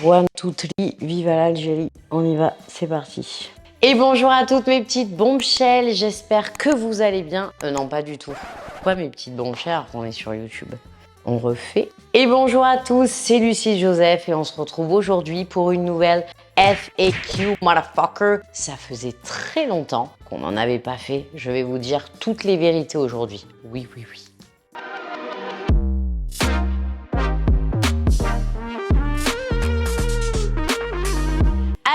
One, two, three, vive l'Algérie. On y va, c'est parti. Et bonjour à toutes mes petites bombshells, j'espère que vous allez bien. Non, pas du tout. Pourquoi mes petites bombshells qu'on est sur YouTube? On refait. Et bonjour à tous, c'est Lucie Joseph et on se retrouve aujourd'hui pour une nouvelle FAQ motherfucker. Ça faisait très longtemps qu'on n'en avait pas fait. Je vais vous dire toutes les vérités aujourd'hui. Oui, oui, oui.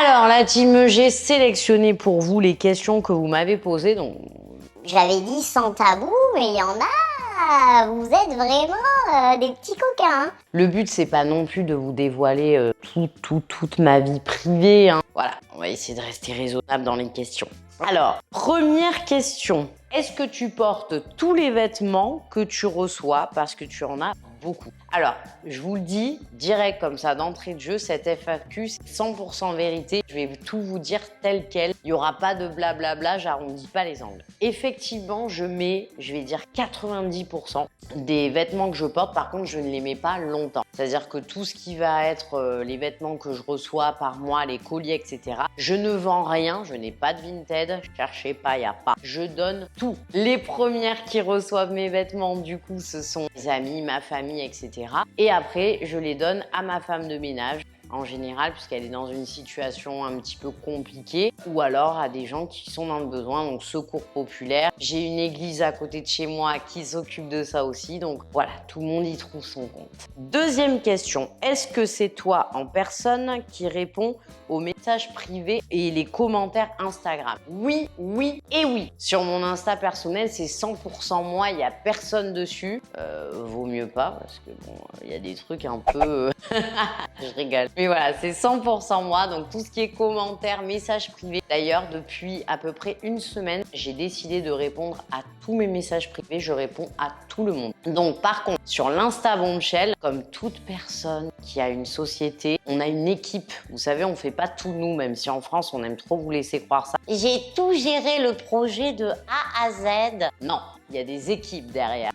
Alors la team, j'ai sélectionné pour vous les questions que vous m'avez posées. Donc, je l'avais dit sans tabou, mais il y en a. Vous êtes vraiment des petits coquins. Hein. Le but, c'est pas non plus de vous dévoiler toute ma vie privée. Hein. Voilà, on va essayer de rester raisonnable dans les questions. Alors, première question. Est-ce que tu portes tous les vêtements que tu reçois parce que tu en as beaucoup? Alors, je vous le dis direct comme ça d'entrée de jeu, cette FAQ, c'est 100% vérité. Je vais tout vous dire tel quel. Il n'y aura pas de blablabla, j'arrondis pas les angles. Effectivement, je mets, je vais dire 90% des vêtements que je porte. Par contre, je ne les mets pas longtemps. C'est-à-dire que tout ce qui va être les vêtements que je reçois par mois, les colliers, etc. Je ne vends rien, je n'ai pas de Vinted, cherchez pas, il n'y a pas. Je donne tout. Les premières qui reçoivent mes vêtements, du coup, ce sont mes amis, ma famille, etc. Et après, je les donne à ma femme de ménage, en général, puisqu'elle est dans une situation un petit peu compliquée, ou alors à des gens qui sont dans le besoin, donc secours populaire. J'ai une église à côté de chez moi qui s'occupe de ça aussi, donc voilà, tout le monde y trouve son compte. Deuxième question, est-ce que c'est toi en personne qui réponds aux messages privés et les commentaires Instagram? Oui, oui et oui. Sur mon Insta personnel, c'est 100% moi, il n'y a personne dessus. Vaut mieux pas, parce que bon, il y a des trucs un peu... Je rigole. Mais voilà, c'est 100% moi, donc tout ce qui est commentaires, messages privés. D'ailleurs, depuis à peu près une semaine, j'ai décidé de répondre à tous mes messages privés, je réponds à tout le monde. Donc par contre, sur l'Insta Bombshell, comme toute personne qui a une société, on a une équipe. Vous savez, on fait pas tout nous, même si en France, on aime trop vous laisser croire ça. J'ai tout géré le projet de A à Z. Non, il y a des équipes derrière.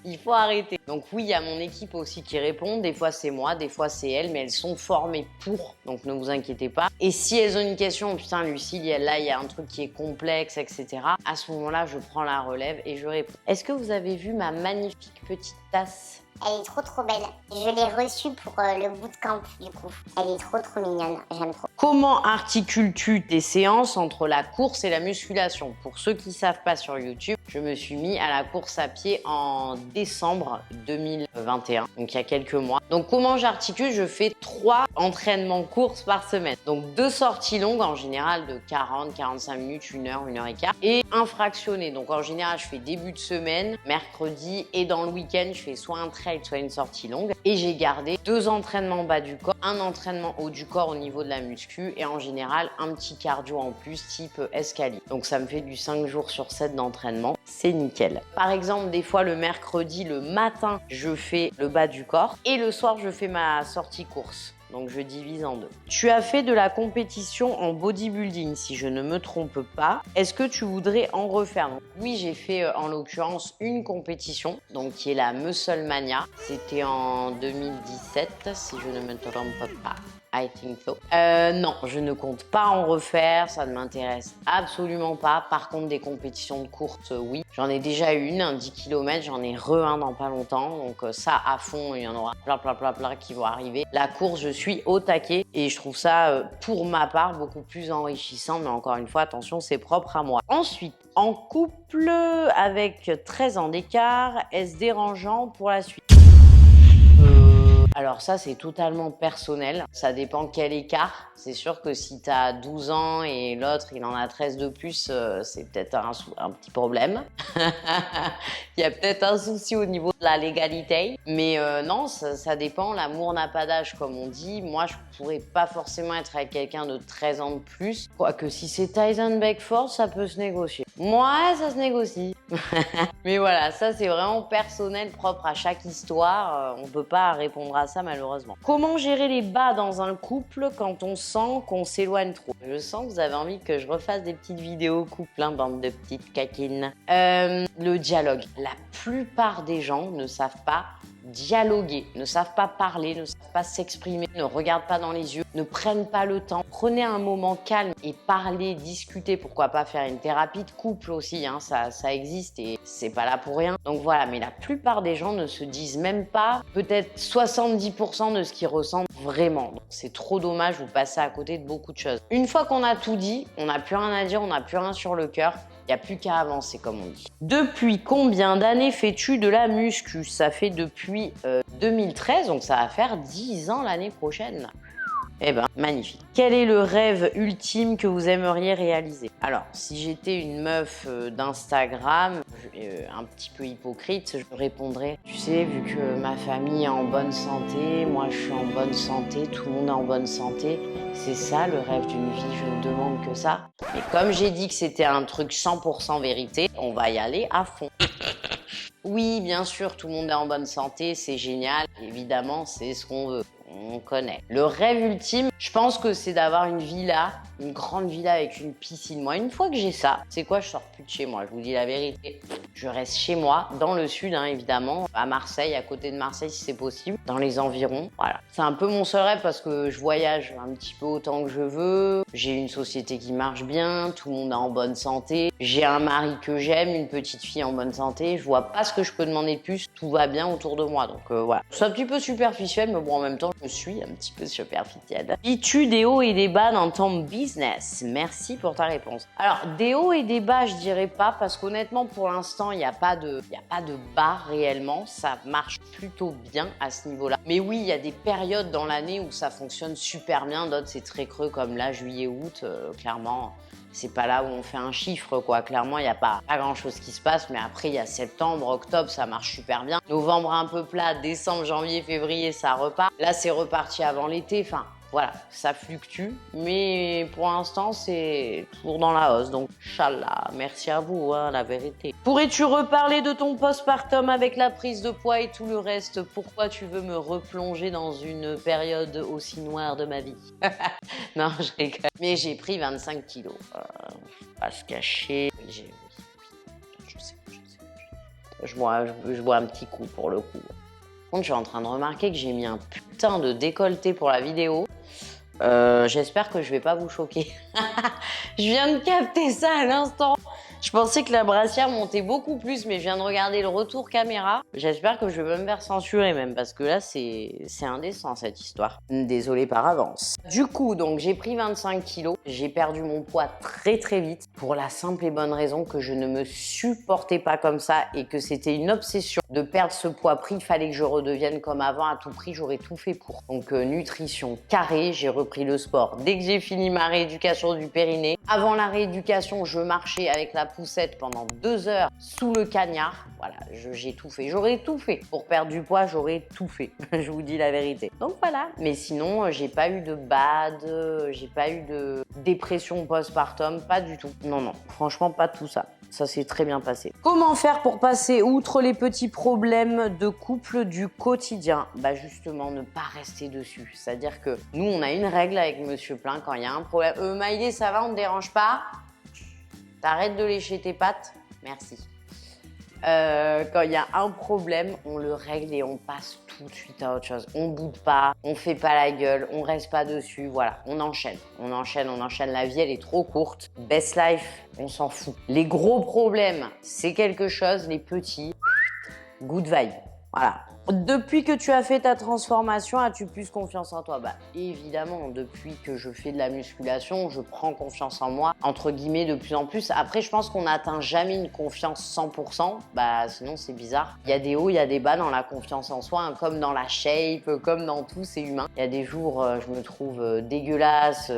Il faut arrêter. Donc oui, il y a mon équipe aussi qui répond. Des fois, c'est moi, des fois, c'est elle, mais elles sont formées pour. Donc ne vous inquiétez pas. Et si elles ont une question, putain, Lucie, là, il y a un truc qui est complexe, etc. À ce moment-là, je prends la relève et je réponds. Est-ce que vous avez vu ma magnifique petite tasse? Elle est trop belle. Je l'ai reçue pour le bootcamp du coup. Elle est trop mignonne, j'aime trop. Comment articules-tu tes séances entre la course et la musculation? Pour ceux qui ne savent pas sur YouTube, je me suis mis à la course à pied en décembre 2021, donc il y a quelques mois. Donc comment j'articule? Je fais 3 entraînements courses par semaine. Donc 2 sorties longues en général de 40, 45 minutes, 1 heure, 1 heure et quart. Et un fractionné. Donc en général, je fais début de semaine, mercredi et dans le week-end, je fais soit un trail, soit une sortie longue. Et j'ai gardé 2 entraînements bas du corps, un entraînement haut du corps au niveau de la muscu et en général un petit cardio en plus type escalier. Donc ça me fait du 5 jours sur 7 d'entraînement. C'est nickel. Par exemple, des fois le mercredi, le matin, je fais le bas du corps et le soir, je fais ma sortie course. Donc je divise en 2. Tu as fait de la compétition en bodybuilding, si je ne me trompe pas. Est-ce que tu voudrais en refaire? Donc, oui, j'ai fait en l'occurrence une compétition, donc qui est la Muscle Mania. C'était en 2017, si je ne me trompe pas. I think so. Non, je ne compte pas en refaire, ça ne m'intéresse absolument pas. Par contre, des compétitions de course, oui. J'en ai déjà une, un 10 km, j'en ai un dans pas longtemps. Donc ça, à fond, il y en aura plein qui vont arriver. La course, je suis au taquet et je trouve ça, pour ma part, beaucoup plus enrichissant. Mais encore une fois, attention, c'est propre à moi. Ensuite, en couple avec 13 ans d'écart, est-ce dérangeant pour la suite? Alors ça, c'est totalement personnel. Ça dépend quel écart. C'est sûr que si tu as 12 ans et l'autre, il en a 13 de plus, c'est peut-être un petit problème. Il y a peut-être un souci au niveau de la légalité. Mais non, ça dépend. L'amour n'a pas d'âge, comme on dit. Moi, je pourrais pas forcément être avec quelqu'un de 13 ans de plus. Quoique si c'est Tyson Beckford, ça peut se négocier. Moi, ça se négocie. Mais voilà, ça c'est vraiment personnel, propre à chaque histoire. On peut pas répondre à ça malheureusement. Comment gérer les bas dans un couple quand on sent qu'on s'éloigne trop? Je sens que vous avez envie que je refasse des petites vidéos couple, hein, bande de petites caquines. Le dialogue. La plupart des gens ne savent pas dialoguer, ne savent pas parler, ne savent pas s'exprimer, ne regardent pas dans les yeux, ne prennent pas le temps. Prenez un moment calme et parlez, discutez. Pourquoi pas faire une thérapie de couple aussi, hein, ça existe et c'est pas là pour rien. Donc voilà, mais la plupart des gens ne se disent même pas peut-être 70% de ce qu'ils ressentent vraiment. Donc c'est trop dommage, vous passez à côté de beaucoup de choses. Une fois qu'on a tout dit, on n'a plus rien à dire, on n'a plus rien sur le cœur. Il n'y a plus qu'à avancer, comme on dit. Depuis combien d'années fais-tu de la muscu? Ça fait depuis 2013, donc ça va faire 10 ans l'année prochaine. Eh ben, magnifique. Quel est le rêve ultime que vous aimeriez réaliser? Alors, si j'étais une meuf d'Instagram, un petit peu hypocrite, je répondrais, tu sais, vu que ma famille est en bonne santé, moi je suis en bonne santé, tout le monde est en bonne santé, c'est ça le rêve d'une vie, je ne demande que ça. Mais comme j'ai dit que c'était un truc 100% vérité, on va y aller à fond. Oui, bien sûr, tout le monde est en bonne santé, c'est génial, évidemment, c'est ce qu'on veut. On connaît. Le rêve ultime, je pense que c'est d'avoir une villa, une grande villa avec une piscine. Moi, une fois que j'ai ça, c'est quoi, je sors plus de chez moi, je vous dis la vérité. Je reste chez moi, dans le sud, hein, évidemment, à Marseille, à côté de Marseille si c'est possible, dans les environs. Voilà. C'est un peu mon seul rêve parce que je voyage un petit peu autant que je veux. J'ai une société qui marche bien, tout le monde est en bonne santé. J'ai un mari que j'aime, une petite fille en bonne santé. Je vois pas ce que je peux demander de plus, tout va bien autour de moi. Donc voilà. C'est un petit peu superficiel, mais bon, en même temps, je suis un petit peu superficielle. Vis-tu des hauts et des bas dans ton business? Merci pour ta réponse. Alors, des hauts et des bas, je dirais pas, parce qu'honnêtement, pour l'instant, il n'y a pas de bas réellement. Ça marche plutôt bien à ce niveau-là. Mais oui, il y a des périodes dans l'année où ça fonctionne super bien. D'autres, c'est très creux, comme là, juillet, août, clairement. C'est pas là où on fait un chiffre, quoi. Clairement, il n'y a pas grand-chose qui se passe, mais après, il y a septembre, octobre, ça marche super bien. Novembre, un peu plat, décembre, janvier, février, ça repart. Là, c'est reparti avant l'été. Enfin, voilà, ça fluctue, mais pour l'instant, c'est toujours dans la hausse. Donc, Inch'Allah, merci à vous, hein, la vérité. Pourrais-tu reparler de ton postpartum avec la prise de poids et tout le reste? Pourquoi tu veux me replonger dans une période aussi noire de ma vie? Non, je rigole. Mais j'ai pris 25 kilos. Pas se cacher. Je sais. Je bois un petit coup pour le coup. Par contre, je suis en train de remarquer que j'ai mis un putain de décolleté pour la vidéo. J'espère que je vais pas vous choquer. Je viens de capter ça à l'instant. Je pensais que la brassière montait beaucoup plus, mais je viens de regarder le retour caméra. J'espère que je vais me faire censurer même, parce que là, c'est indécent cette histoire. Désolée par avance. Du coup, donc j'ai pris 25 kilos. J'ai perdu mon poids très très vite, pour la simple et bonne raison que je ne me supportais pas comme ça et que c'était une obsession de perdre ce poids pris. Il fallait que je redevienne comme avant à tout prix. J'aurais tout fait pour. Donc nutrition carrée, j'ai repris le sport. Dès que j'ai fini ma rééducation du périnée, avant la rééducation, je marchais avec la poussette pendant 2 heures sous le cagnard. Voilà, j'ai tout fait. J'aurais tout fait. Pour perdre du poids, j'aurais tout fait. Je vous dis la vérité. Donc voilà. Mais sinon, j'ai pas eu de j'ai pas eu de dépression postpartum, pas du tout. Non, franchement, pas tout ça. Ça s'est très bien passé. Comment faire pour passer outre les petits problèmes de couple du quotidien? Bah justement, ne pas rester dessus. C'est-à-dire que nous, on a une règle avec Monsieur Plein quand il y a un problème. Maïlé, ça va, on ne dérange pas? T'arrêtes de lécher tes pattes? Merci. Quand il y a un problème, on le règle et on passe tout de suite à autre chose. On boude pas, on fait pas la gueule, on reste pas dessus, voilà, on enchaîne. La vie, elle est trop courte. Best life, on s'en fout. Les gros problèmes, c'est quelque chose, les petits, good vibe. Voilà. Depuis que tu as fait ta transformation, as-tu plus confiance en toi? Bah évidemment, depuis que je fais de la musculation, je prends confiance en moi, entre guillemets, de plus en plus. Après, je pense qu'on n'atteint jamais une confiance 100%, bah sinon c'est bizarre. Il y a des hauts, il y a des bas dans la confiance en soi, hein, comme dans la shape, comme dans tout, c'est humain. Il y a des jours, je me trouve dégueulasse,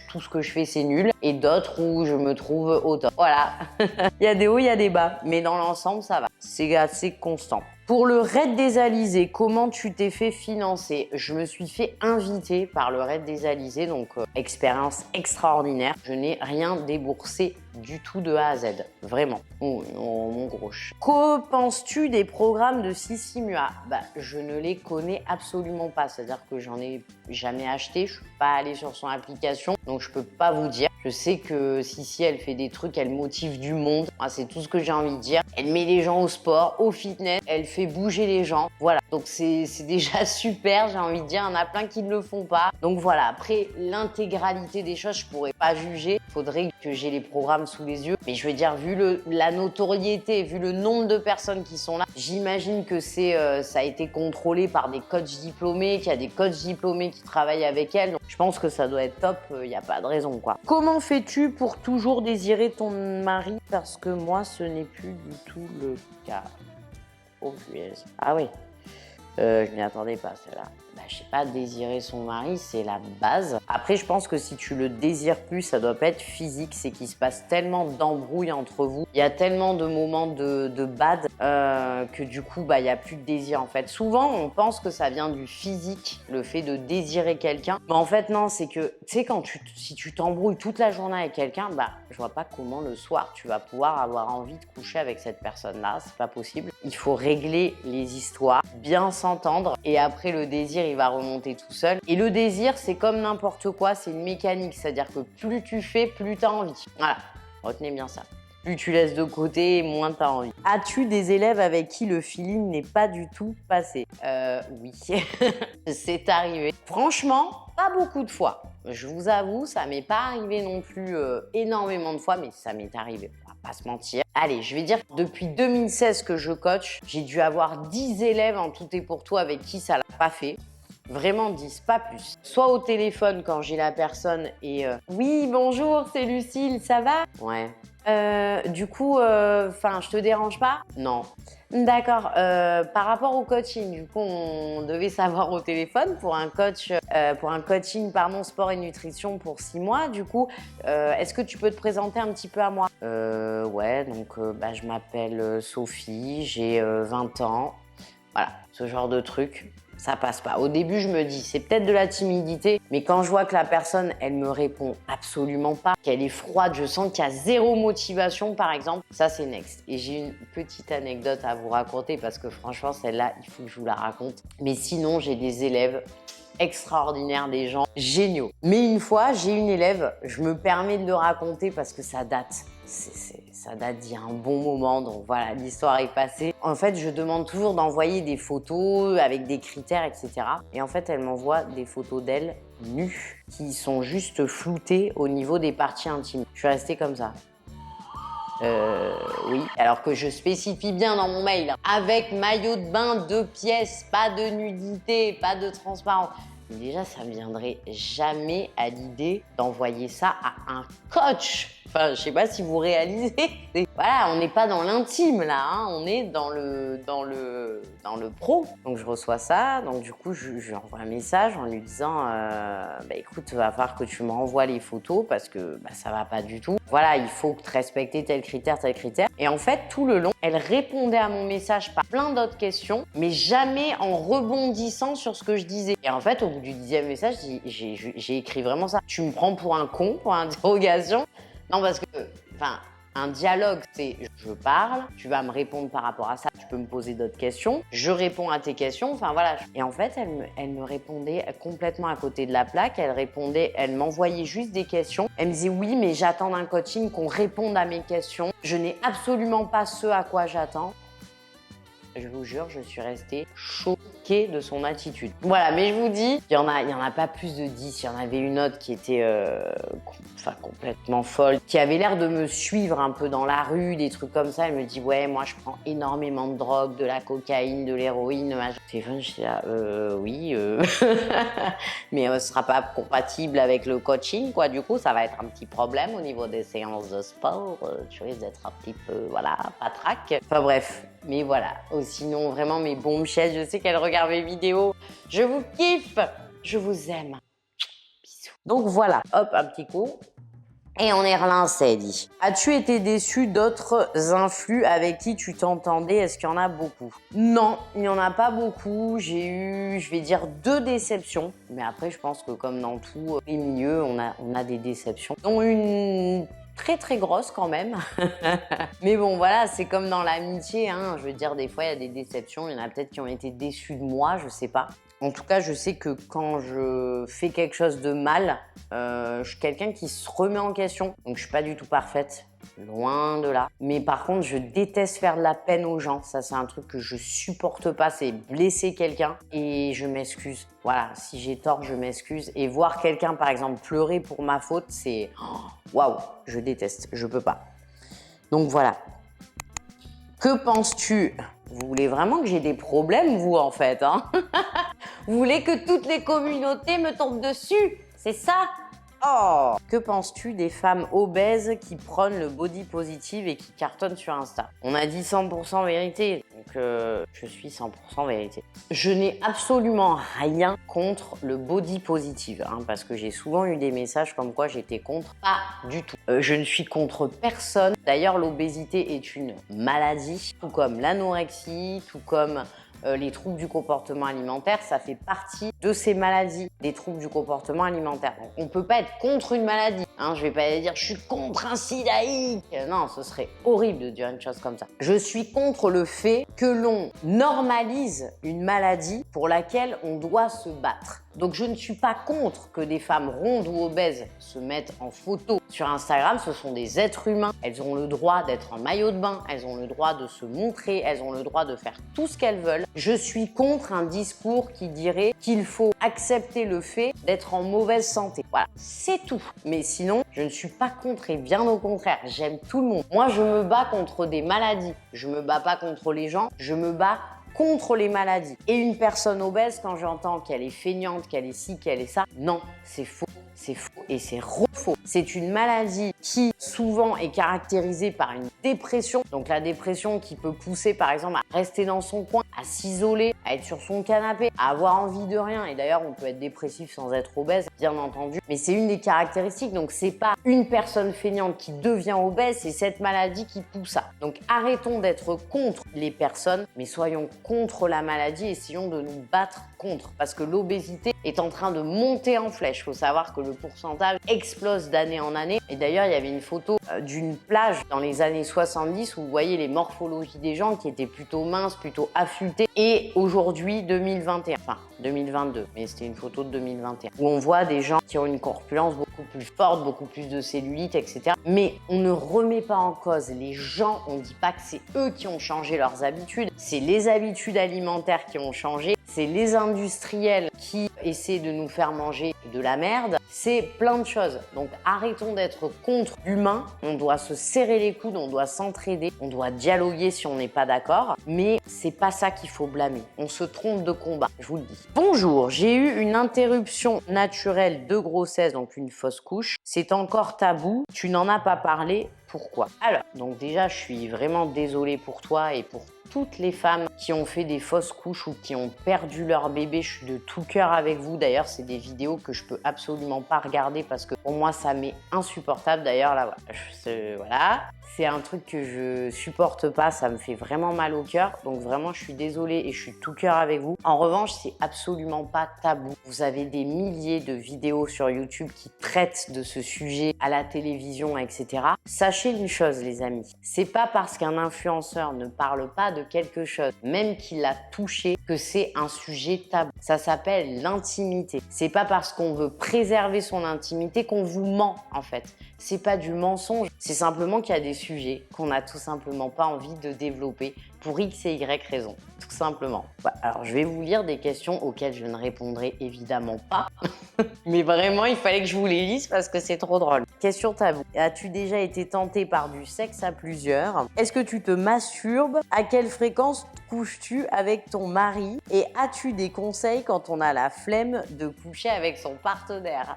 tout ce que je fais c'est nul, et d'autres où je me trouve au top. Voilà, il y a des hauts, il y a des bas, mais dans l'ensemble, ça va. C'est assez constant. Pour le Raid des Alizés, comment tu t'es fait financer? Je me suis fait inviter par le Raid des Alizés, donc expérience extraordinaire. Je n'ai rien déboursé du tout de A à Z, vraiment. Oh, mon gros. Que penses-tu des programmes de Sissi Mua? Bah, je ne les connais absolument pas, c'est-à-dire que j'en ai jamais acheté, je suis pas allée sur son application, donc je peux pas vous dire. Je sais que Sissi, elle fait des trucs, elle motive du monde. Ah, c'est tout ce que j'ai envie de dire. Elle met les gens au sport, au fitness, elle fait bouger les gens. Voilà. Donc c'est déjà super, j'ai envie de dire, il y en a plein qui ne le font pas. Donc voilà, après l'intégralité des choses, je pourrais pas juger. Faudrait que j'ai les programmes sous les yeux. Mais je veux dire, vu la notoriété, vu le nombre de personnes qui sont là, j'imagine que ça a été contrôlé par des coachs diplômés, qu'il y a des coachs diplômés qui travaillent avec elles. Donc je pense que ça doit être top, il n'y a pas de raison quoi. Comment fais-tu pour toujours désirer ton mari? Parce que moi, ce n'est plus du tout le cas. Oh punaise. Ah oui. Je m'y attendais pas, celle-là. Bah, je sais pas, désirer son mari, c'est la base. Après, je pense que si tu le désires plus, ça doit pas être physique. C'est qu'il se passe tellement d'embrouilles entre vous. Il y a tellement de moments de bad que du coup, bah, il y a plus de désir, en fait. Souvent, on pense que ça vient du physique, le fait de désirer quelqu'un. Mais en fait, non, c'est que, tu sais, si tu t'embrouilles toute la journée avec quelqu'un, bah, je vois pas comment le soir, tu vas pouvoir avoir envie de coucher avec cette personne-là. C'est pas possible. Il faut régler les histoires, bien s'entendre, et après, le désir, il va remonter tout seul. Et le désir, c'est comme n'importe quoi, c'est une mécanique. C'est-à-dire que plus tu fais, plus t'as envie. Voilà, retenez bien ça. Plus tu laisses de côté, moins t'as envie. As-tu des élèves avec qui le feeling n'est pas du tout passé? Oui, c'est arrivé. Franchement, pas beaucoup de fois. Je vous avoue, ça m'est pas arrivé non plus énormément de fois, mais ça m'est arrivé. On va pas se mentir. Allez, je vais dire, depuis 2016 que je coach, j'ai dû avoir 10 élèves en tout et pour tout avec qui ça l'a pas fait. Vraiment 10, pas plus. Soit au téléphone quand j'ai la personne et oui, bonjour, c'est Lucille, ça va? Ouais. Du coup, je te dérange pas? Non. D'accord. Par rapport au coaching, du coup, on devait savoir au téléphone pour un coaching, sport et nutrition pour 6 mois. Du coup, est-ce que tu peux te présenter un petit peu à moi? Ouais, donc je m'appelle Sophie, j'ai 20 ans. Voilà, ce genre de truc. Ça passe pas. Au début, je me dis, c'est peut-être de la timidité, mais quand je vois que la personne, elle me répond absolument pas, qu'elle est froide, je sens qu'il y a zéro motivation, par exemple, ça c'est next. Et j'ai une petite anecdote à vous raconter parce que franchement, celle-là, il faut que je vous la raconte. Mais sinon, j'ai des élèves extraordinaires, des gens géniaux. Mais une fois, j'ai une élève, je me permets de le raconter parce que ça date. Ça date d'il y a un bon moment, donc voilà, l'histoire est passée. En fait, je demande toujours d'envoyer des photos avec des critères, etc. Et en fait, elle m'envoie des photos d'elle nues qui sont juste floutées au niveau des parties intimes. Je suis restée comme ça. Oui, alors que je spécifie bien dans mon mail, hein. Avec maillot de bain 2 pièces, pas de nudité, pas de transparence. Mais déjà, ça me viendrait jamais à l'idée d'envoyer ça à un coach. Enfin, je sais pas si vous réalisez. Voilà, on n'est pas dans l'intime là, hein. On est dans le pro. Donc je reçois ça, donc du coup je lui envoie un message en lui disant écoute, va falloir que tu me renvoies les photos parce que ça va pas du tout. Voilà, il faut que tu respectes tel critère, tel critère. Et en fait, tout le long, elle répondait à mon message par plein d'autres questions, mais jamais en rebondissant sur ce que je disais. Et en fait, au bout du 10e message, j'ai écrit vraiment ça. Tu me prends pour un con, pour interrogation? Non, parce que, un dialogue, c'est je parle, tu vas me répondre par rapport à ça, tu peux me poser d'autres questions, je réponds à tes questions, voilà. Et en fait, elle me répondait complètement à côté de la plaque, elle m'envoyait juste des questions. Elle me disait oui, mais j'attends d'un coaching qu'on réponde à mes questions. Je n'ai absolument pas ce à quoi j'attends. Je vous jure, je suis restée choquée de son attitude. Voilà, mais je vous dis, il y en a pas plus de 10. Il y en avait une autre qui était complètement folle, qui avait l'air de me suivre un peu dans la rue, des trucs comme ça. Elle me dit, ouais, moi je prends énormément de drogue, de la cocaïne, de l'héroïne. Téléphone, je suis là, oui, mais ce sera pas compatible avec le coaching, quoi. Du coup, ça va être un petit problème au niveau des séances de sport. Tu risques d'être un petit peu, patraque. Enfin bref. Mais voilà, sinon vraiment mes bons Michel, je sais qu'elle regarde mes vidéos. Je vous kiffe, je vous aime. Bisous. Donc voilà, hop, un petit coup. Et on est relancé, dit. As-tu été déçu d'autres influx avec qui tu t'entendais? Est-ce qu'il y en a beaucoup? Non, il n'y en a pas beaucoup. J'ai eu, je vais dire, 2 déceptions. Mais après, je pense que comme dans tous les milieux, on a des déceptions. Dont une très très grosse quand même. Mais bon, voilà, c'est comme dans l'amitié, hein. Je veux dire, des fois, il y a des déceptions. Il y en a peut-être qui ont été déçus de moi, je sais pas. En tout cas, je sais que quand je fais quelque chose de mal, je suis quelqu'un qui se remet en question. Donc, je suis pas du tout parfaite, loin de là. Mais par contre, je déteste faire de la peine aux gens. Ça, c'est un truc que je supporte pas, c'est blesser quelqu'un. Et je m'excuse. Voilà, si j'ai tort, je m'excuse. Et voir quelqu'un, par exemple, pleurer pour ma faute, c'est... Waouh, je déteste, je peux pas. Donc voilà. Que penses-tu? Vous voulez vraiment que j'ai des problèmes, vous, en fait, hein? Vous voulez que toutes les communautés me tombent dessus? C'est ça? Oh! Que penses-tu des femmes obèses qui prônent le body positive et qui cartonnent sur Insta? On a dit 100% vérité, donc je suis 100% vérité. Je n'ai absolument rien contre le body positive, hein, parce que j'ai souvent eu des messages comme quoi j'étais contre. Pas du tout. Je ne suis contre personne. D'ailleurs, l'obésité est une maladie, tout comme l'anorexie, tout comme les troubles du comportement alimentaire, ça fait partie de ces maladies, des troubles du comportement alimentaire. Donc, on ne peut pas être contre une maladie. Hein, je ne vais pas dire « je suis contre un sidaïque ». Non, ce serait horrible de dire une chose comme ça. Je suis contre le fait que l'on normalise une maladie pour laquelle on doit se battre. Donc je ne suis pas contre que des femmes rondes ou obèses se mettent en photo sur Instagram. Ce sont des êtres humains. Elles ont le droit d'être en maillot de bain. Elles ont le droit de se montrer. Elles ont le droit de faire tout ce qu'elles veulent. Je suis contre un discours qui dirait qu'il faut accepter le fait d'être en mauvaise santé. Voilà, c'est tout. Mais sinon, je ne suis pas contre et bien au contraire, j'aime tout le monde. Moi, je me bats contre des maladies. Je me bats pas contre les gens. Je me bats contre les maladies. Et une personne obèse, quand j'entends qu'elle est feignante, qu'elle est ci, qu'elle est ça, non, c'est faux et c'est faux. C'est une maladie qui souvent est caractérisée par une dépression. Donc la dépression qui peut pousser par exemple à rester dans son coin, à s'isoler, à être sur son canapé, à avoir envie de rien. Et d'ailleurs, on peut être dépressif sans être obèse, bien entendu. Mais c'est une des caractéristiques. Donc c'est pas une personne feignante qui devient obèse, c'est cette maladie qui pousse ça. Donc arrêtons d'être contre les personnes, mais soyons contre la maladie, essayons de nous battre contre. Parce que l'obésité est en train de monter en flèche. Il faut savoir que le pourcentage explose d'année en année. Et d'ailleurs, il y avait une photo d'une plage dans les années 70 où vous voyez les morphologies des gens qui étaient plutôt minces, plutôt affûtés. Et aujourd'hui, 2021, enfin 2022, mais c'était une photo de 2021, où on voit des gens qui ont une corpulence beaucoup plus forte, beaucoup plus de cellulite, etc. Mais on ne remet pas en cause les gens, on ne dit pas que c'est eux qui ont changé leurs habitudes, c'est les habitudes alimentaires qui ont changé, c'est les industriels qui essaient de nous faire manger de la merde, c'est plein de choses. Donc arrêtons d'être contre l'humain, on doit se serrer les coudes, on doit s'entraider, on doit dialoguer si on n'est pas d'accord, mais c'est pas ça qu'il faut blâmer. On se trompe de combat, je vous le dis. Bonjour, j'ai eu une interruption naturelle de grossesse, donc une fausse couche. C'est encore tabou, tu n'en as pas parlé, pourquoi? Alors, donc déjà, je suis vraiment désolée pour toi et pour toutes les femmes qui ont fait des fausses couches ou qui ont perdu leur bébé. Je suis de tout cœur avec vous. D'ailleurs, c'est des vidéos que je peux absolument pas regarder parce que pour moi, ça m'est insupportable. D'ailleurs, là, voilà. C'est un truc que je supporte pas. Ça me fait vraiment mal au cœur. Donc vraiment, je suis désolée et je suis de tout cœur avec vous. En revanche, c'est absolument pas tabou. Vous avez des milliers de vidéos sur YouTube qui traitent de ce sujet à la télévision, etc. Sachez une chose, les amis. C'est pas parce qu'un influenceur ne parle pas de quelque chose, même qu'il l'a touché, que c'est un sujet tabou. Ça s'appelle l'intimité. C'est pas parce qu'on veut préserver son intimité qu'on vous ment, en fait. C'est pas du mensonge. C'est simplement qu'il y a des sujets qu'on n'a tout simplement pas envie de développer pour X et Y raisons. Tout simplement. Voilà. Alors, je vais vous lire des questions auxquelles je ne répondrai évidemment pas. Mais vraiment, il fallait que je vous les lise parce que c'est trop drôle. Question tabou. As-tu déjà été tenté par du sexe à plusieurs? Est-ce que tu te masturbes? À quelle fréquence couches-tu avec ton mari? Et as-tu des conseils quand on a la flemme de coucher avec son partenaire?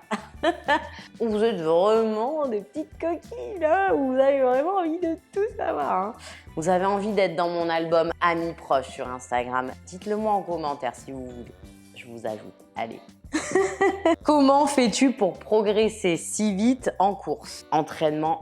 Vous êtes vraiment des petites coquilles là, vous avez vraiment envie de tout savoir. Hein. Vous avez envie d'être dans mon album Amis proches sur Instagram? Dites-le moi en commentaire si vous voulez. Je vous ajoute. Allez. Comment fais-tu pour progresser si vite en course? Entraînement,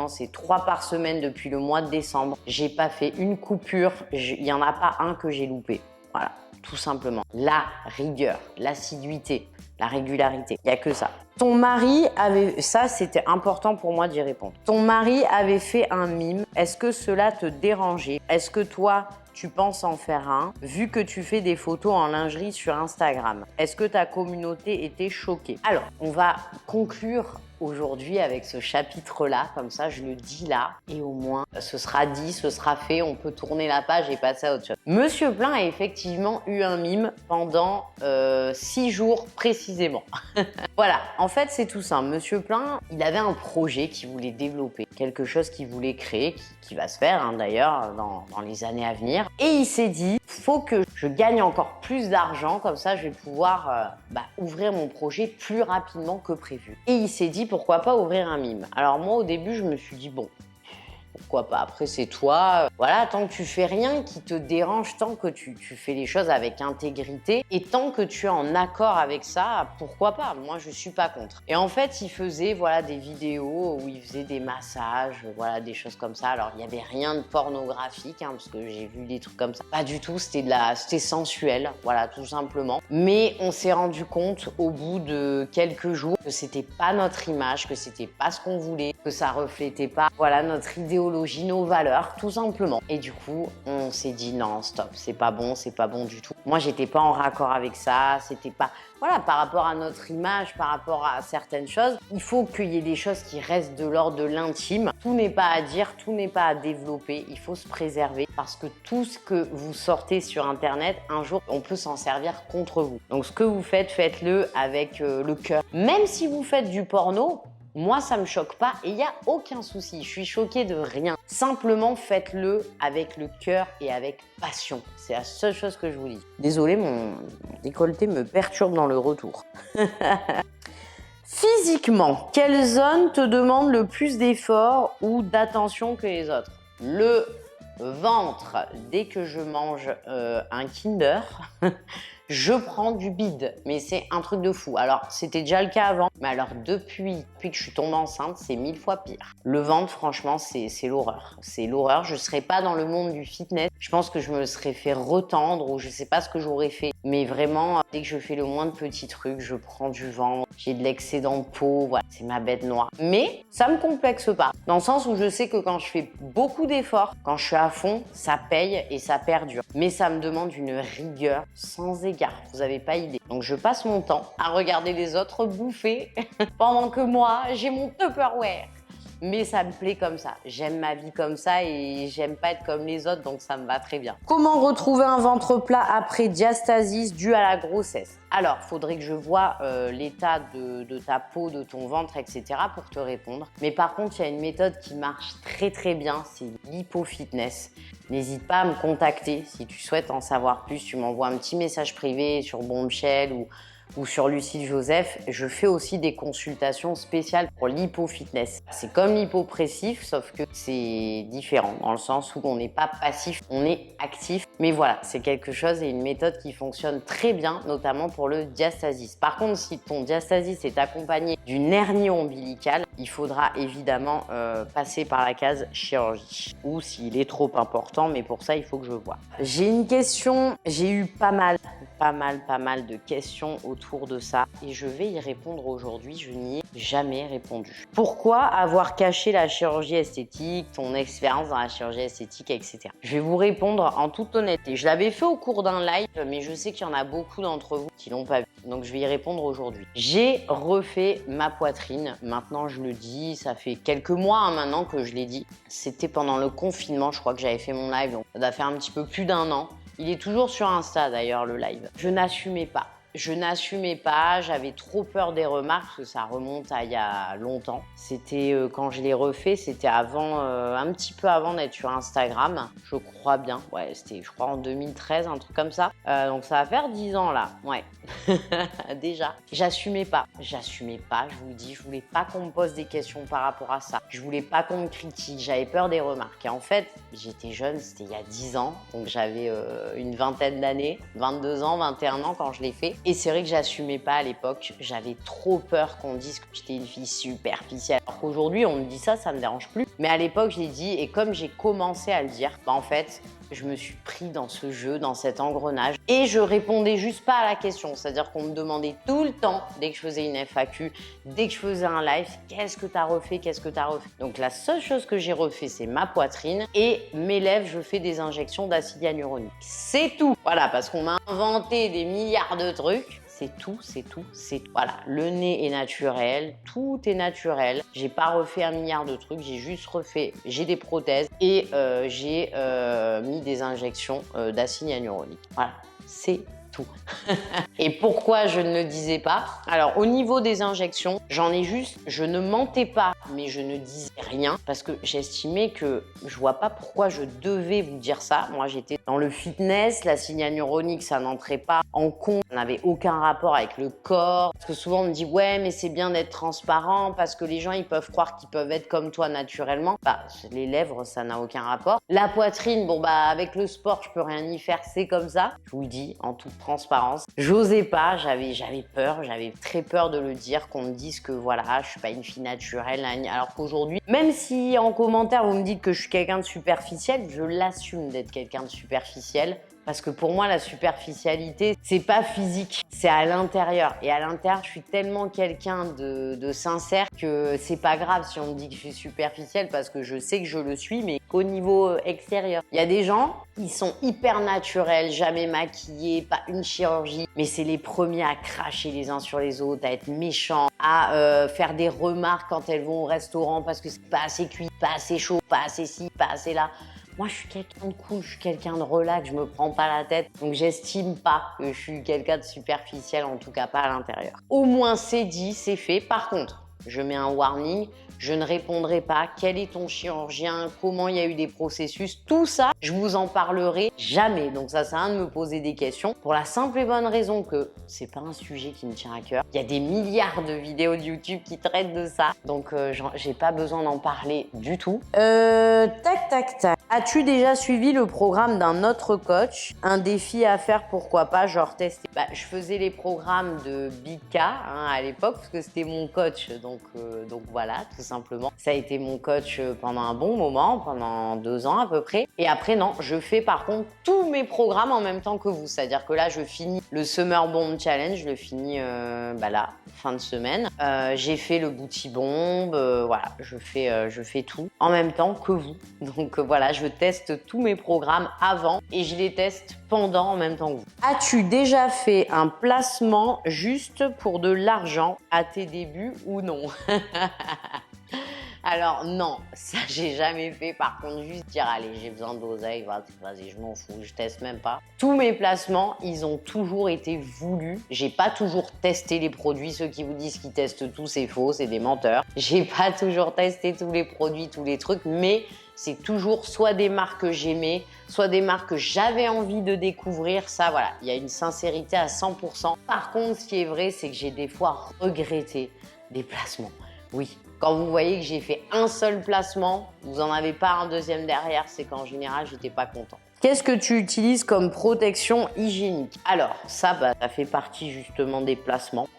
c'est 3 par semaine depuis le mois de décembre. J'ai pas fait une coupure, il y en a pas un que j'ai loupé. Voilà, tout simplement. La rigueur, l'assiduité, la régularité, il n'y a que ça. Ton mari avait... Ça, c'était important pour moi d'y répondre. Ton mari avait fait un mime. Est-ce que cela te dérangeait? Est-ce que toi, tu penses en faire un, vu que tu fais des photos en lingerie sur Instagram? Est-ce que ta communauté était choquée? Alors, on va conclure aujourd'hui avec ce chapitre-là, comme ça je le dis là, et au moins ce sera dit, ce sera fait, on peut tourner la page et passer à autre chose. Monsieur Plein a effectivement eu un mime pendant 6 jours précisément. Voilà, en fait c'est tout simple. Monsieur Plein, il avait un projet qu'il voulait développer, quelque chose qu'il voulait créer, qui va se faire d'ailleurs dans les années à venir. Et il s'est dit, faut que je gagne encore plus d'argent, comme ça je vais pouvoir ouvrir mon projet plus rapidement que prévu. Et il s'est dit, pourquoi pas ouvrir un mime? Alors moi au début je me suis dit bon, pourquoi pas, après c'est toi, voilà, tant que tu fais rien qui te dérange, tant que tu fais les choses avec intégrité et tant que tu es en accord avec ça, pourquoi pas, moi je suis pas contre. Et en fait il faisait voilà des vidéos où il faisait des massages, voilà des choses comme ça. Alors il y avait rien de pornographique parce que j'ai vu des trucs comme ça, pas du tout, c'était sensuel, voilà tout simplement. Mais on s'est rendu compte au bout de quelques jours que c'était pas notre image, que c'était pas ce qu'on voulait, que ça reflétait pas voilà notre idéologie, nos valeurs, tout simplement. Et du coup, on s'est dit non, stop, c'est pas bon du tout. Moi, j'étais pas en raccord avec ça, c'était pas... Voilà, par rapport à notre image, par rapport à certaines choses, il faut qu'il y ait des choses qui restent de l'ordre de l'intime. Tout n'est pas à dire, tout n'est pas à développer, il faut se préserver parce que tout ce que vous sortez sur Internet, un jour, on peut s'en servir contre vous. Donc, ce que vous faites, faites-le avec le cœur. Même si vous faites du porno, moi, ça me choque pas et il n'y a aucun souci. Je suis choquée de rien. Simplement, faites-le avec le cœur et avec passion. C'est la seule chose que je vous dis. Désolée, mon décolleté me perturbe dans le retour. Physiquement, quelle zone te demande le plus d'efforts ou d'attention que les autres? Le ventre. Dès que je mange un Kinder, je prends du bide, mais c'est un truc de fou. Alors, c'était déjà le cas avant, mais alors depuis que je suis tombée enceinte, c'est 1000 fois pire. Le ventre, franchement, c'est l'horreur. C'est l'horreur. Je ne serais pas dans le monde du fitness. Je pense que je me serais fait retendre ou je ne sais pas ce que j'aurais fait. Mais vraiment, dès que je fais le moins de petits trucs, je prends du ventre, j'ai de l'excédent de peau, voilà, c'est ma bête noire. Mais ça me complexe pas, dans le sens où je sais que quand je fais beaucoup d'efforts, quand je suis à fond, ça paye et ça perdure. Mais ça me demande une rigueur sans égard, vous n'avez pas idée. Donc je passe mon temps à regarder les autres bouffer pendant que moi, j'ai mon Tupperware. Mais ça me plaît comme ça. J'aime ma vie comme ça et j'aime pas être comme les autres, donc ça me va très bien. Comment retrouver un ventre plat après diastasis due à la grossesse? Alors, faudrait que je vois l'état de ta peau, de ton ventre, etc. pour te répondre. Mais par contre, il y a une méthode qui marche très très bien, c'est l'hypofitness. N'hésite pas à me contacter si tu souhaites en savoir plus. Tu m'envoies un petit message privé sur Bombshell ou sur Lucille Joseph. Je fais aussi des consultations spéciales pour l'hypofitness. C'est comme l'hypopressif, sauf que c'est différent dans le sens où on n'est pas passif, on est actif. Mais voilà, c'est quelque chose et une méthode qui fonctionne très bien, notamment pour le diastasis. Par contre, si ton diastasis est accompagné d'une hernie ombilicale, il faudra évidemment passer par la case chirurgie. Ou s'il est trop important, mais pour ça, il faut que je vois. J'ai une question, j'ai eu pas mal de questions autour de ça et je vais y répondre aujourd'hui. Je n'y ai jamais répondu. Pourquoi avoir caché la chirurgie esthétique, ton expérience dans la chirurgie esthétique, etc. Je vais vous répondre en toute honnêteté. Je l'avais fait au cours d'un live, mais je sais qu'il y en a beaucoup d'entre vous qui l'ont pas vu. Donc je vais y répondre aujourd'hui. J'ai refait ma poitrine. Maintenant je le dis, ça fait quelques mois maintenant que je l'ai dit. C'était pendant le confinement, je crois que j'avais fait mon live, donc ça doit faire un petit peu plus d'1 an. Il est toujours sur Insta d'ailleurs le live. Je n'assumais pas. J'avais trop peur des remarques parce que ça remonte à il y a longtemps. C'était quand je l'ai refait, c'était avant, un petit peu avant d'être sur Instagram, je crois bien. Ouais, c'était je crois en 2013, un truc comme ça. Donc ça va faire 10 ans là, ouais. Déjà. J'assumais pas, je vous le dis, je voulais pas qu'on me pose des questions par rapport à ça. Je voulais pas qu'on me critique, j'avais peur des remarques. Et en fait, j'étais jeune, c'était il y a 10 ans, donc j'avais une vingtaine d'années, 22 ans, 21 ans quand je l'ai fait. Et c'est vrai que j'assumais pas à l'époque, j'avais trop peur qu'on dise que j'étais une fille superficielle. Alors qu'aujourd'hui, on me dit ça, ça me dérange plus. Mais à l'époque, je l'ai dit et comme j'ai commencé à le dire, en fait, je me suis pris dans ce jeu, dans cet engrenage et je répondais juste pas à la question. C'est-à-dire qu'on me demandait tout le temps, dès que je faisais une FAQ, dès que je faisais un live, qu'est-ce que t'as refait, qu'est-ce que t'as refait. Donc la seule chose que j'ai refait, c'est ma poitrine et mes lèvres, je fais des injections d'acide hyaluronique. C'est tout. Voilà, parce qu'on m'a inventé des milliards de trucs. C'est tout, c'est tout, c'est tout. Voilà, le nez est naturel, tout est naturel. J'ai pas refait un milliard de trucs, j'ai juste refait, j'ai des prothèses et j'ai mis des injections d'acide hyaluronique. Voilà, c'est tout. Et pourquoi je ne le disais pas? Alors, au niveau des injections, je ne mentais pas, mais je ne disais rien parce que j'estimais que je vois pas pourquoi je devais vous dire ça. Moi, j'étais dans le fitness, l'acide hyaluronique, ça n'entrait pas en compte, ça n'avait aucun rapport avec le corps. Parce que souvent, on me dit, ouais, mais c'est bien d'être transparent parce que les gens, ils peuvent croire qu'ils peuvent être comme toi naturellement. Bah, les lèvres, ça n'a aucun rapport. La poitrine, bon, bah, avec le sport, je peux rien y faire, c'est comme ça. Je vous le dis, en toute transparence. J'osais pas, j'avais peur, j'avais très peur de le dire, qu'on me dise que voilà, je suis pas une fille naturelle. Alors qu'aujourd'hui, même si en commentaire vous me dites que je suis quelqu'un de superficiel, je l'assume d'être quelqu'un de superficiel. Parce que pour moi, la superficialité, c'est pas physique, c'est à l'intérieur. Et à l'intérieur, je suis tellement quelqu'un de sincère que c'est pas grave si on me dit que je suis superficielle parce que je sais que je le suis, mais qu'au niveau extérieur. Il y a des gens, ils sont hyper naturels, jamais maquillés, pas une chirurgie, mais c'est les premiers à cracher les uns sur les autres, à être méchants, à faire des remarques quand elles vont au restaurant parce que c'est pas assez cuit, pas assez chaud, pas assez ci, pas assez là. Moi, je suis quelqu'un de cool, je suis quelqu'un de relax, je me prends pas la tête. Donc, j'estime pas que je suis quelqu'un de superficiel, en tout cas pas à l'intérieur. Au moins, c'est dit, c'est fait. Par contre, je mets un warning, je ne répondrai pas. Quel est ton chirurgien? Comment il y a eu des processus? Tout ça, je vous en parlerai jamais. Donc ça sert à rien de me poser des questions pour la simple et bonne raison que c'est pas un sujet qui me tient à cœur. Il y a des milliards de vidéos de YouTube qui traitent de ça. Donc j'ai pas besoin d'en parler du tout. Tac, tac, tac. As-tu déjà suivi le programme d'un autre coach? Un défi à faire, pourquoi pas, genre tester. Bah, je faisais les programmes de Bika à l'époque parce que c'était mon coach. Donc voilà, tout simplement. Ça a été mon coach pendant un bon moment, pendant 2 ans à peu près. Et après, non, je fais par contre tous mes programmes en même temps que vous. C'est-à-dire que là, je finis le Summer Bomb Challenge, je le finis là, fin de semaine. J'ai fait le Booty Bomb, voilà, je fais tout en même temps que vous. Donc voilà, je teste tous mes programmes avant et je les teste pendant en même temps que vous. As-tu déjà fait un placement juste pour de l'argent à tes débuts ou non? Alors non, ça j'ai jamais fait. Par contre, juste dire allez, j'ai besoin d'oseille, vas-y, je m'en fous, je teste même pas. Tous mes placements, ils ont toujours été voulus. J'ai pas toujours testé les produits. Ceux qui vous disent qu'ils testent tout, c'est faux, c'est des menteurs. J'ai pas toujours testé tous les produits, tous les trucs, mais c'est toujours soit des marques que j'aimais, soit des marques que j'avais envie de découvrir. Ça, voilà, il y a une sincérité à 100%. Par contre, ce qui est vrai, c'est que j'ai des fois regretté des placements. Oui, quand vous voyez que j'ai fait un seul placement, vous n'en avez pas un deuxième derrière, c'est qu'en général, j'étais pas content. Qu'est-ce que tu utilises comme protection hygiénique? Alors, ça fait partie justement des placements.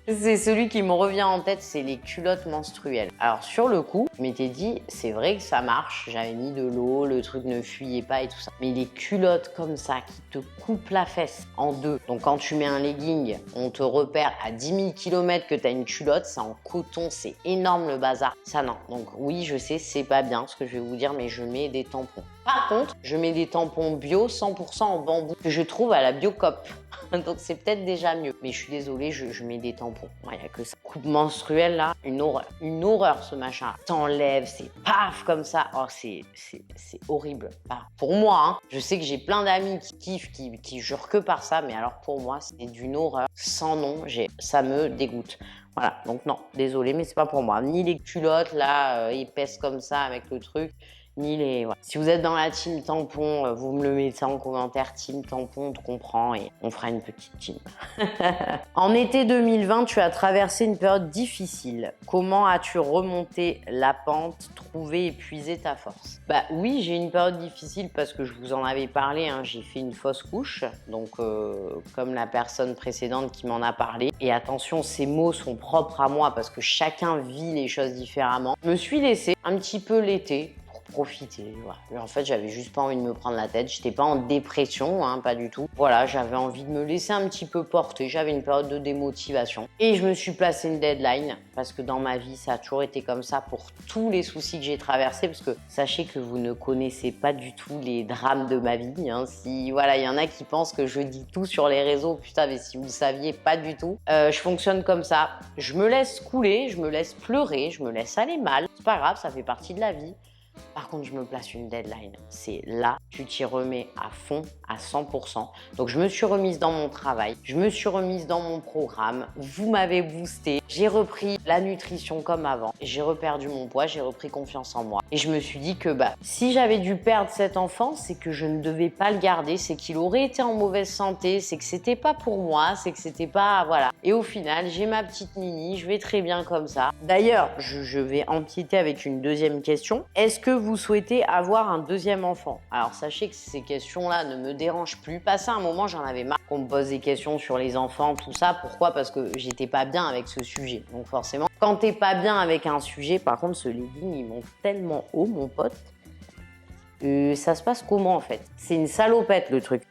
C'est celui qui me revient en tête, c'est les culottes menstruelles. Alors, sur le coup, je m'étais dit, c'est vrai que ça marche. J'avais mis de l'eau, le truc ne fuyait pas et tout ça. Mais les culottes comme ça, qui te coupent la fesse en deux. Donc, quand tu mets un legging, on te repère à 10 000 km que tu as une culotte. C'est en coton, c'est énorme le bazar. Ça, non. Donc, oui, je sais, c'est pas bien ce que je vais vous dire, mais je mets des tampons. Par contre, je mets des tampons bio 100% en bambou que je trouve à la Biocop. Donc c'est peut-être déjà mieux. Mais je suis désolée, je mets des tampons. Il n'y a que ça. Coupe menstruelle là, une horreur. Une horreur ce machin. T'enlèves, c'est paf comme ça. Oh, c'est horrible. Enfin, pour moi, hein, je sais que j'ai plein d'amis qui kiffent, qui jurent que par ça. Mais alors pour moi, c'est d'une horreur sans nom. Ça me dégoûte. Voilà, donc non, désolée, mais c'est pas pour moi. Ni les culottes là, épaisses comme ça avec le truc. Voilà. Si vous êtes dans la team tampon, vous me le mettez en commentaire, team tampon, on te comprend et on fera une petite team. En été 2020, tu as traversé une période difficile. Comment as-tu remonté la pente, trouvé, épuisé ta force? Bah oui, j'ai une période difficile parce que je vous en avais parlé, hein, j'ai fait une fausse couche, donc comme la personne précédente qui m'en a parlé. Et attention, ces mots sont propres à moi parce que chacun vit les choses différemment. Je me suis laissée un petit peu l'été profiter. Voilà. En fait, j'avais juste pas envie de me prendre la tête. J'étais pas en dépression, hein, pas du tout. Voilà, j'avais envie de me laisser un petit peu porter. J'avais une période de démotivation. Et je me suis placé une deadline parce que dans ma vie, ça a toujours été comme ça pour tous les soucis que j'ai traversés. Parce que sachez que vous ne connaissez pas du tout les drames de ma vie. Hein. Si, voilà, il y en a qui pensent que je dis tout sur les réseaux. Putain, mais si vous le saviez, pas du tout. Je fonctionne comme ça. Je me laisse couler, je me laisse pleurer, je me laisse aller mal. C'est pas grave, ça fait partie de la vie. Par contre, je me place une deadline. C'est là, tu t'y remets à fond, à 100%. Donc, je me suis remise dans mon travail, je me suis remise dans mon programme. Vous m'avez boosté. J'ai repris la nutrition comme avant. J'ai reperdu mon poids, j'ai repris confiance en moi. Et je me suis dit que si j'avais dû perdre cet enfant, c'est que je ne devais pas le garder, c'est qu'il aurait été en mauvaise santé, c'est que c'était pas pour moi, c'est que c'était pas... Voilà. Et au final, j'ai ma petite Nini, je vais très bien comme ça. D'ailleurs, je vais empiéter avec une deuxième question. Est-ce que vous souhaitez avoir un deuxième enfant? Alors sachez que ces questions-là ne me dérangent plus. Passé un moment, j'en avais marre qu'on me pose des questions sur les enfants, tout ça. Pourquoi? Parce que j'étais pas bien avec ce sujet. Donc forcément, quand t'es pas bien avec un sujet, par contre, ce legging, il monte tellement haut, mon pote. Ça se passe comment en fait? C'est une salopette le truc.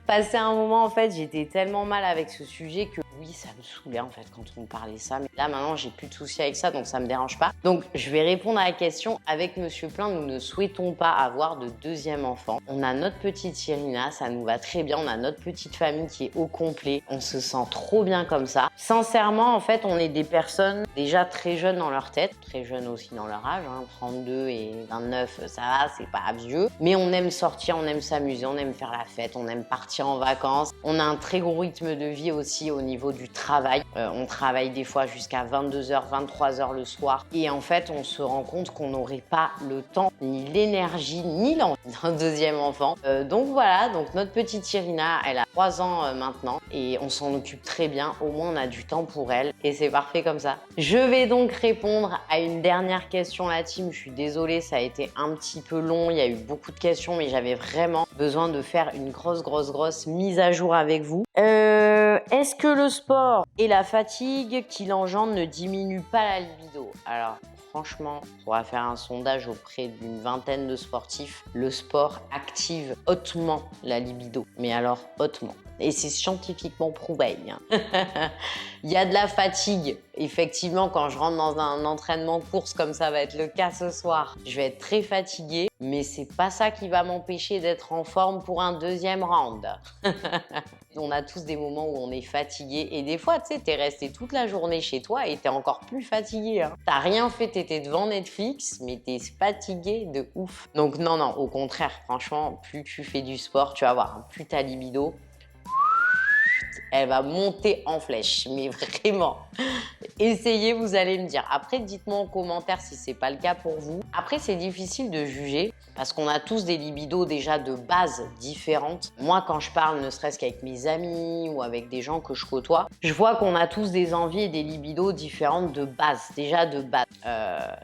Passé un moment en fait, j'étais tellement mal avec ce sujet que oui, ça me saoulait en fait quand on me parlait ça. Mais là maintenant, j'ai plus de soucis avec ça, donc ça me dérange pas. Donc je vais répondre à la question. Avec Monsieur Plein, nous ne souhaitons pas avoir de deuxième enfant. On a notre petite Irina, ça nous va très bien. On a notre petite famille qui est au complet. On se sent trop bien comme ça. Sincèrement, en fait, on est des personnes déjà très jeunes dans leur tête, très jeunes aussi dans leur âge, hein, 32 et 29, ça va, c'est pas vieux. Mais on aime sortir, on aime s'amuser, on aime faire la fête, on aime partir en vacances. On a un très gros rythme de vie aussi au niveau du travail. On travaille des fois jusqu'à 22h, 23h le soir. Et en fait, on se rend compte qu'on n'aurait pas le temps, ni l'énergie, ni l'envie d'un deuxième enfant. Donc voilà, donc notre petite Irina, elle a 3 ans maintenant et on s'en occupe très bien. Au moins, on a du temps pour elle et c'est parfait comme ça. Je vais donc répondre à une dernière question, la team. Je suis désolée, ça a été un petit peu long. Il y a eu beaucoup de questions, mais j'avais vraiment besoin de faire une grosse mise à jour avec vous. Est-ce que le sport et la fatigue qu'il engendre ne diminuent pas la libido? Alors, franchement, on va faire un sondage auprès d'une vingtaine de sportifs. Le sport active hautement la libido, mais alors hautement. Et c'est scientifiquement prouvé. Hein. Il y a de la fatigue. Effectivement, quand je rentre dans un entraînement course comme ça va être le cas ce soir, je vais être très fatiguée, mais c'est pas ça qui va m'empêcher d'être en forme pour un deuxième round. On a tous des moments où on est fatigué et des fois, tu sais, t'es resté toute la journée chez toi et t'es encore plus fatigué. Hein. T'as rien fait, t'étais devant Netflix, mais t'es fatigué de ouf. Donc non, au contraire, franchement, plus tu fais du sport, tu vas voir, plus ta libido, elle va monter en flèche, mais vraiment. Essayez, vous allez me dire. Après, dites-moi en commentaire si c'est pas le cas pour vous. Après, c'est difficile de juger parce qu'on a tous des libidos déjà de base différentes. Moi, quand je parle, ne serait-ce qu'avec mes amis ou avec des gens que je côtoie, je vois qu'on a tous des envies et des libidos différentes de base, déjà de base.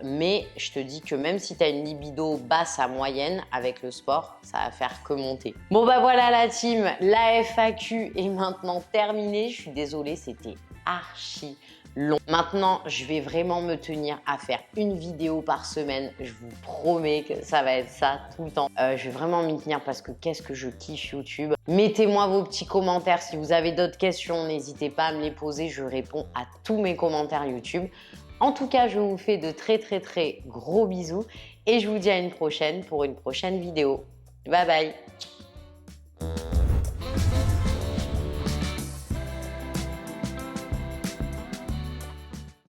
Mais je te dis que même si tu as une libido basse à moyenne, avec le sport, ça va faire que monter. Bon bah voilà la team, la FAQ est maintenant terminée. Je suis désolée, c'était archi long. Maintenant, je vais vraiment me tenir à faire une vidéo par semaine. Je vous promets que ça va être ça tout le temps. Je vais vraiment m'y tenir parce que qu'est-ce que je kiffe YouTube. Mettez-moi vos petits commentaires. Si vous avez d'autres questions, n'hésitez pas à me les poser. Je réponds à tous mes commentaires YouTube. En tout cas, je vous fais de très gros bisous et je vous dis à une prochaine pour une prochaine vidéo. Bye bye!